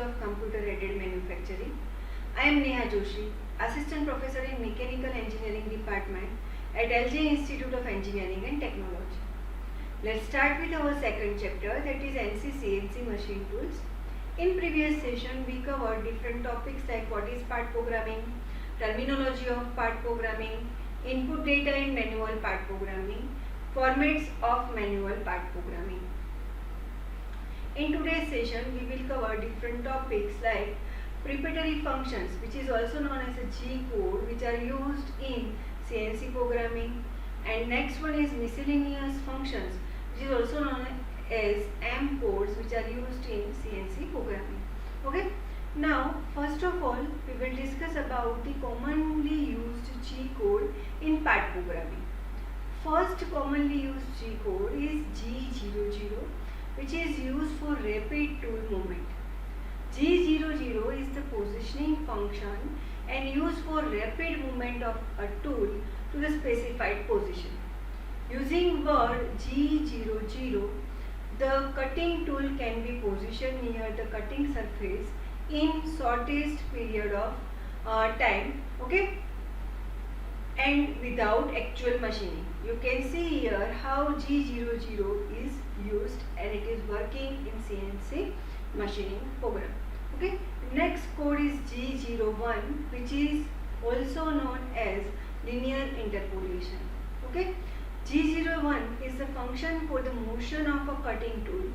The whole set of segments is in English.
of Computer-Aided Manufacturing. I am Neha Joshi, Assistant Professor in Mechanical Engineering Department at LJ Institute of Engineering and Technology. Let's start with our second chapter, that is NC machine tools. In previous session, we covered different topics like what is part programming, terminology of part programming, input data in manual part programming, formats of manual part programming. In today's session, we will cover different topics like preparatory functions, which is also known as a G code, which are used in CNC programming, and next one is miscellaneous functions, which is also known as M codes, which are used in CNC programming. Okay. Now, first of all, we will discuss about the commonly used G code in part programming. First commonly used G code is G00, which is used for rapid tool movement. G00 is the positioning function and used for rapid movement of a tool to the specified position. Using word G00, the cutting tool can be positioned near the cutting surface in shortest period of time, okay, and without actual machining. You can see here how G00 is used and it is working in CNC machining program. Okay. Next code is G01, which is also known as linear interpolation. Okay. G01 is the function for the motion of a cutting tool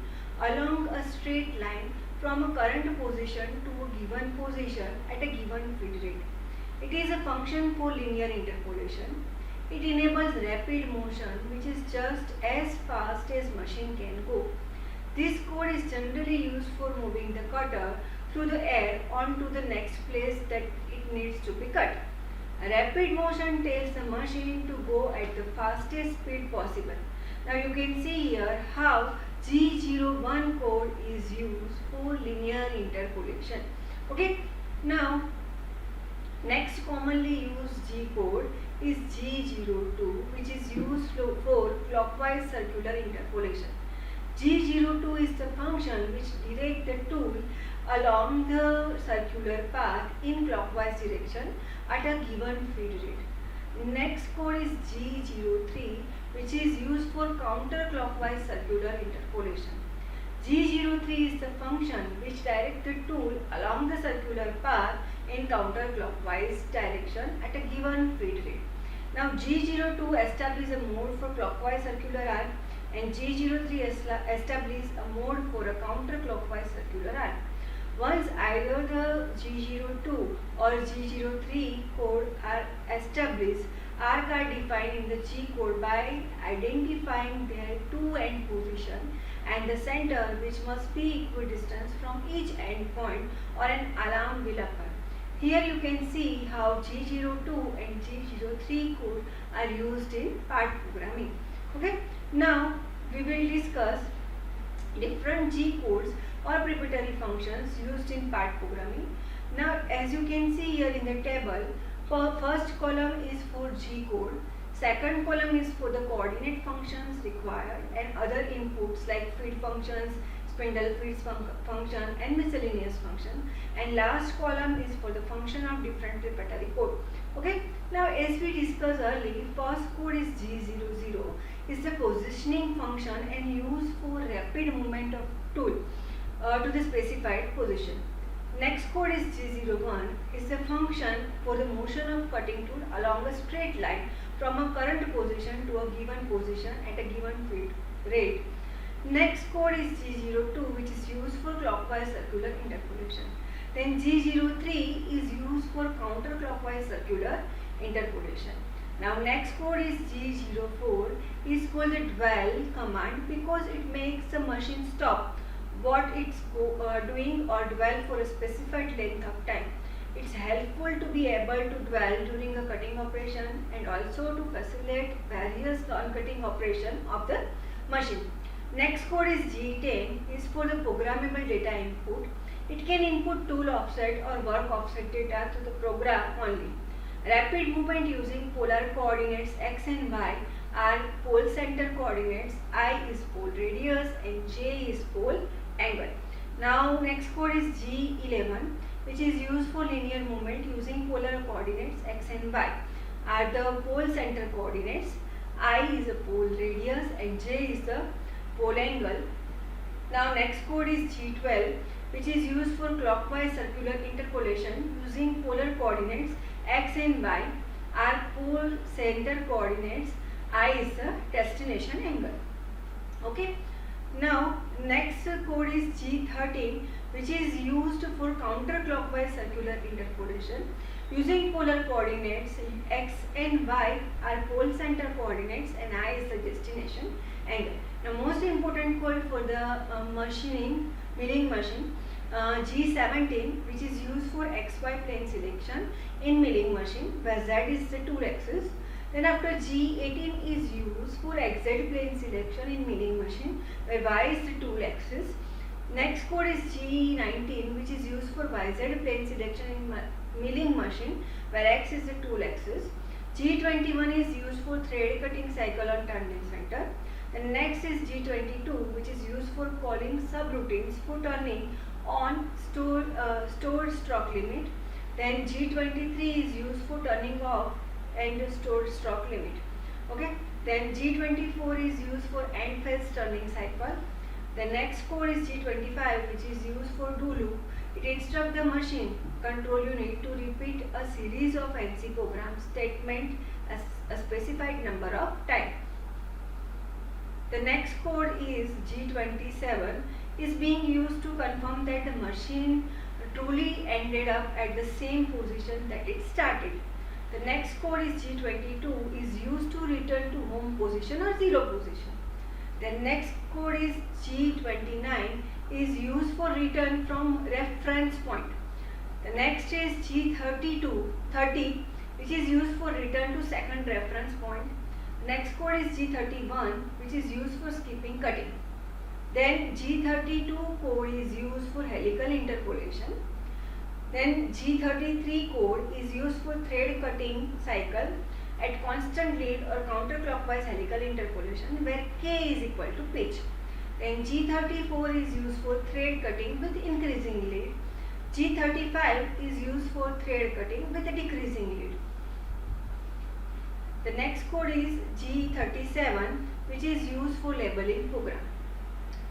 along a straight line from a current position to a given position at a given feed rate. It is a function for linear interpolation. It enables rapid motion, which is just as fast as machine can go. This code is generally used for moving the cutter through the air onto the next place that it needs to be cut. A rapid motion tells the machine to go at the fastest speed possible. Now you can see here how G01 code is used for linear interpolation. Okay. Now, next commonly used G code is G02, which is used for clockwise circular interpolation. G02 is the function which directs the tool along the circular path in clockwise direction at a given feed rate. Next code is G03, which is used for counterclockwise circular interpolation. G03 is the function which directs the tool along the circular path in counterclockwise direction at a given feed rate. Now G02 establishes a mode for clockwise circular arc and G03 establishes a mode for a counterclockwise circular arc. Once either the G02 or G03 code are established, arcs are defined in the G code by identifying their two end position and the center, which must be equidistant from each end point, or an alarm will occur. Here you can see how G02 and G03 code are used in part programming. Okay. Now we will discuss different G codes or preparatory functions used in part programming. Now as you can see here in the table, first column is for G code, second column is for the coordinate functions required and other inputs like feed functions, spindle feeds function and miscellaneous function, and last column is for the function of different preparatory code. Okay. Now as we discussed earlier, first code is G00, is the positioning function and used for rapid movement of tool to the specified position. Next code is G01, is the function for the motion of cutting tool along a straight line from a current position to a given position at a given feed rate. Next code is G02, which is used for clockwise circular interpolation. Then G03 is used for counterclockwise circular interpolation. Now next code is G04, is called the dwell command because it makes the machine stop what it's doing or dwell for a specified length of time. It's helpful to be able to dwell during a cutting operation and also to facilitate various non-cutting operation of the machine. Next code is G10, is for the programmable data input. It can input tool offset or work offset data to the program only. Rapid movement using polar coordinates x and y are pole center coordinates, I is pole radius and j is pole angle. Now next code is G11, which is used for linear movement using polar coordinates x and y are the pole center coordinates. I is the pole radius and J is the pole angle. Now next code is G12, which is used for clockwise circular interpolation using polar coordinates x and y are pole center coordinates. I is the destination angle. Okay. Now next code is G13, which is used for counterclockwise circular interpolation using polar coordinates x and y are pole center coordinates and I is the destination angle. Now most important code for the milling machine, G17, which is used for XY plane selection in milling machine where Z is the tool axis. Then after G18 is used for XZ plane selection in milling machine where Y is the tool axis. Next code is G19, which is used for YZ plane selection in milling machine where X is the tool axis. G21 is used for thread cutting cycle on turning center. And next is G22, which is used for calling subroutines for turning on stored stroke limit. Then G23 is used for turning off and stored stroke limit. Okay. Then G24 is used for end phase turning cycle. The next code is G25, which is used for do loop. It instructs the machine control unit to repeat a series of NC program statement as a specified number of times. The next code is G27, is being used to confirm that the machine truly ended up at the same position that it started. The next code is G22, is used to return to home position or zero position. The next code is G29, is used for return from reference point. The next is G30, which is used for return to second reference point. Next code is G31, which is used for skipping cutting. Then G32 code is used for helical interpolation. Then G33 code is used for thread cutting cycle at constant lead or counterclockwise helical interpolation where K is equal to pitch. Then G34 is used for thread cutting with increasing lead. G35 is used for thread cutting with a decreasing lead. The next code is G37, which is used for labeling program.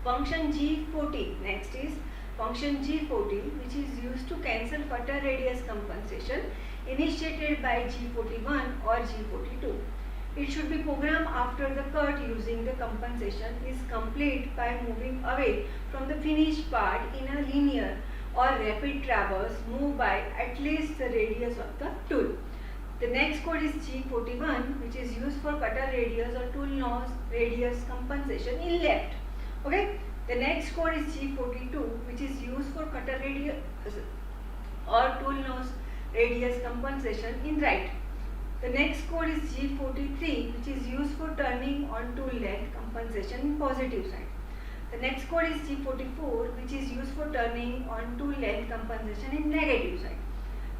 Function G40 next is function G40, which is used to cancel cutter radius compensation initiated by G41 or G42. It should be programmed after the cut using the compensation is complete by moving away from the finished part in a linear or rapid traverse move by at least the radius of the tool. The next code is G41, which is used for cutter radius or tool nose radius compensation in left. Okay. The next code is G42, which is used for cutter radius or tool nose radius compensation in right. The next code is G43, which is used for turning on tool length compensation in positive side. The next code is G44, which is used for turning on tool length compensation in negative side.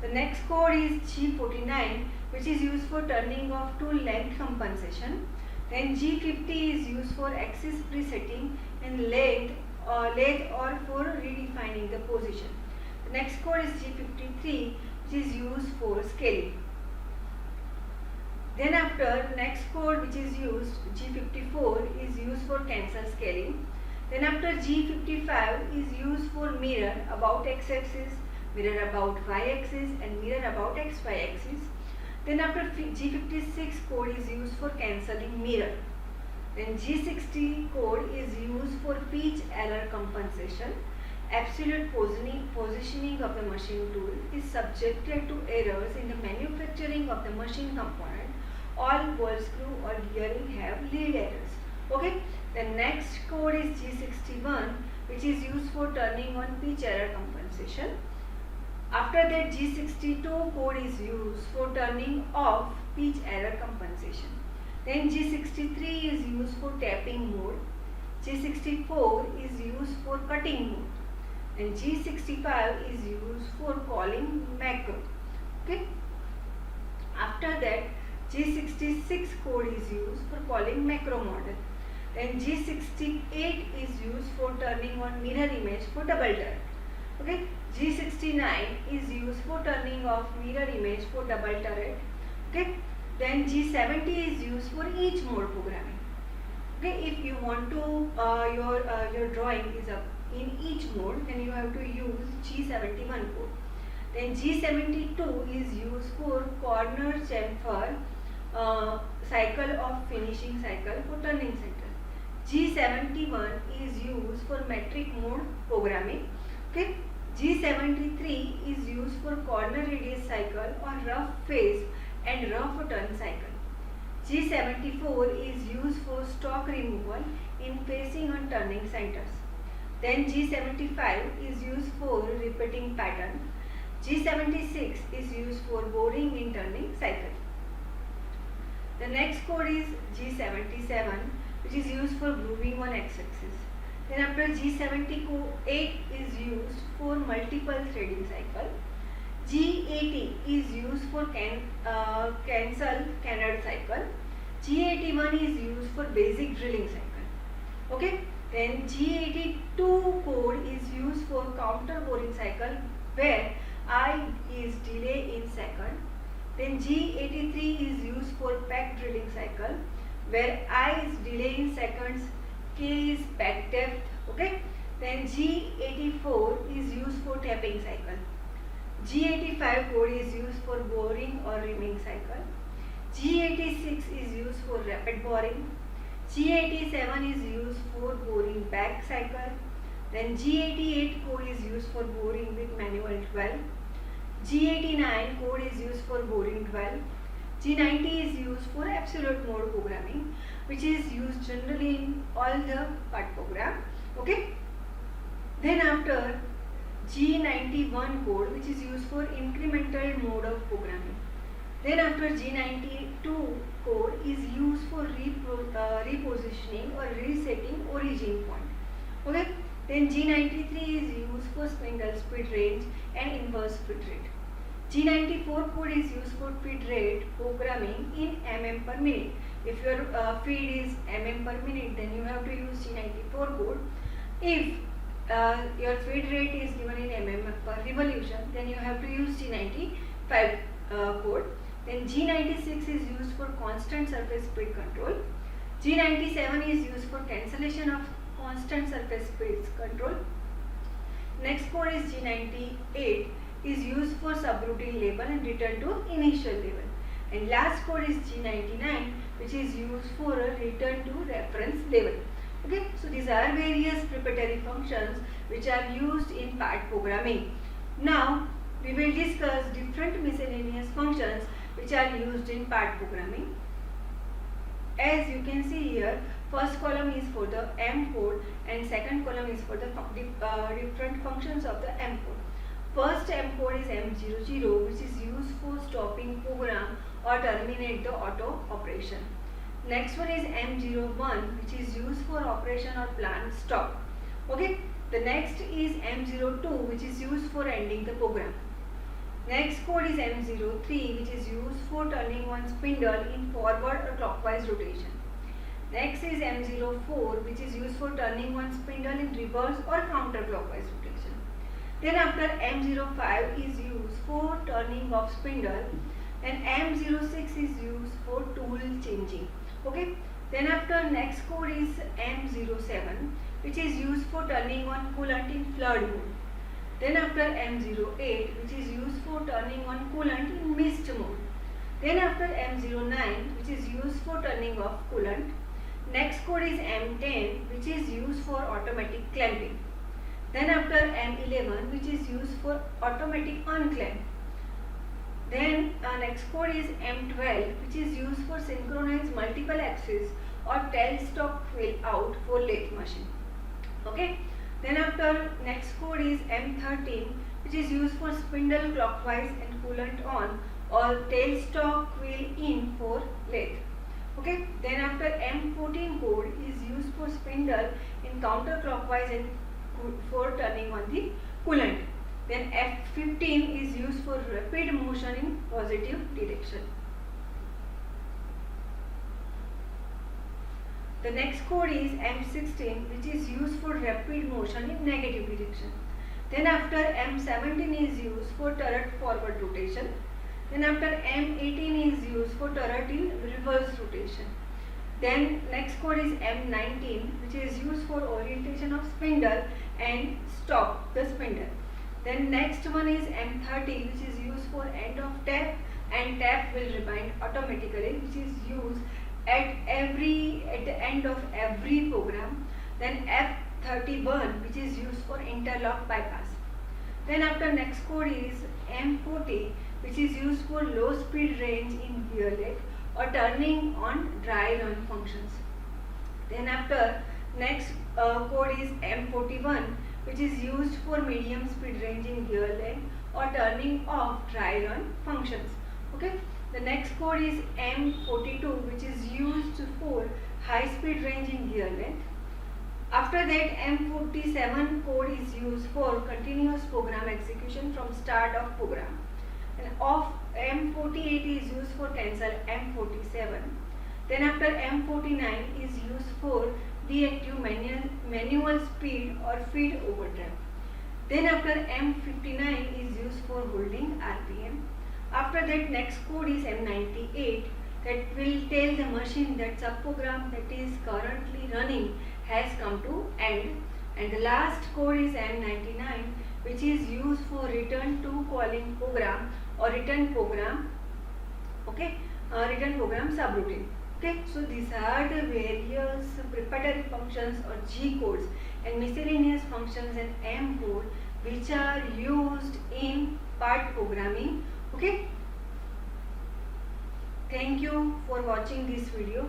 The next code is G49, which is used for turning off tool length compensation. Then G50 is used for axis presetting in lathe or for redefining the position. The next code is G53, which is used for scaling. Then after next code which is used, G54 is used for cancel scaling. Then after G55 is used for mirror about x-axis, mirror about y-axis and mirror about xy-axis. Then after G56 code is used for cancelling mirror. Then G60 code is used for pitch error compensation. Absolute positioning of the machine tool is subjected to errors in the manufacturing of the machine component. All ball screw or gearing have lead errors. Okay. The next code is G61, which is used for turning on pitch error compensation. After that, G62 code is used for turning off pitch error compensation. Then G63 is used for tapping mode. G64 is used for cutting mode. And G65 is used for calling macro. Okay. After that, G66 code is used for calling macro model. Then G68 is used for turning on mirror image for double turret. Okay, G69 is used for turning off mirror image for double turret. Okay, then G70 is used for each mode programming. Okay, if you want to your drawing is up in each mode, then you have to use G71 code. Then G72 is used for corner chamfer cycle of finishing cycle for turning center. G71 is used for metric mode programming. Okay, G73 is used for corner radius cycle or rough face and rough turn cycle. G74 is used for stock removal in facing and turning centers. Then G75 is used for repeating pattern. G76 is used for boring in turning cycle. The next code is G77, which is used for grooving on x-axis. Then after G78 is used for multiple threading cycle. G80 is used for cancel canard cycle. G81 is used for basic drilling cycle. Okay. Then G82 code is used for counter boring cycle where I is delay in second. Then G83 is used for pack drilling cycle where I is delay in seconds, K is pack depth. Okay. Then G84 is used for tapping cycle. G85 code is used for boring or reaming cycle. G86 is used for rapid boring. G87 is used for boring back cycle. Then G88 code is used for boring with manual 12. G89 code is used for boring 12. G90 is used for absolute mode programming, which is used generally in all the part program. Okay. Then after G91 code, which is used for incremental mode of programming. Then after G92 code is used for repositioning or resetting origin point. Okay. Then G93 is used for spindle speed range and inverse feed rate. G94 code is used for feed rate programming in mm per minute. If your feed is mm per minute, then you have to use G94 code. If your feed rate is given in mm per revolution, then you have to use G95 code. Then G96 is used for constant surface speed control. G97 is used for cancellation of constant surface speed control. Next code is G98 is used for subroutine label and return to initial level. And last code is G99, which is used for a return to reference level. Okay, so these are various preparatory functions which are used in part programming. Now we will discuss different miscellaneous functions which are used in part programming. As you can see here, first column is for the M code and second column is for the different functions of the M code. First M code is M00, which is used for stopping program or terminate the auto operation. Next one is M01, which is used for operation or plant stop. Okay. The next is M02, which is used for ending the program. Next code is M03, which is used for turning one spindle in forward or clockwise rotation. Next is M04, which is used for turning one spindle in reverse or counterclockwise rotation. Then after M05 is used for turning of spindle, and M06 is used for tool changing. Okay. Then after next code is M07, which is used for turning on coolant in flood mode. Then after M08, which is used for turning on coolant in mist mode. Then after M09, which is used for turning off coolant. Next code is M10, which is used for automatic clamping. Then after M11, which is used for automatic unclamp. Then next code is M12, which is used for synchronize multiple axis or tailstock wheel out for lathe machine. Okay. Then after next code is M13, which is used for spindle clockwise and coolant on or tailstock wheel in for lathe. Okay. Then after M14 code is used for spindle in counterclockwise and for turning on the coolant. Then F15 is used for rapid motion in positive direction. The next code is M16, which is used for rapid motion in negative direction. Then after M17 is used for turret forward rotation. Then after M18 is used for turret in reverse rotation. Then next code is M19, which is used for orientation of spindle and stop the spindle. Then next one is M30, which is used for end of tap, and tap will rebind automatically, which is used at the end of every program. Then F31, which is used for interlock bypass. Then after next code is M40, which is used for low speed range in gear leg or turning on dry run functions. Then after next code is M41, which is used for medium speed range in gear leg or turning off dry run functions. Okay. The next code is M42, which is used for high speed range in gear length. After that, M47 code is used for continuous program execution from start of program. And of M48 is used for cancel M47. Then after M49 is used for deactive manual speed or feed overdrive. Then after M59 is used for holding RPM. After that, next code is M98, that will tell the machine that subprogram that is currently running has come to end. And the last code is M99, which is used for return to calling program or return program, okay, return program subroutine. Okay, so these are the various preparatory functions or G codes and miscellaneous functions and M code which are used in part programming. Okay, thank you for watching this video.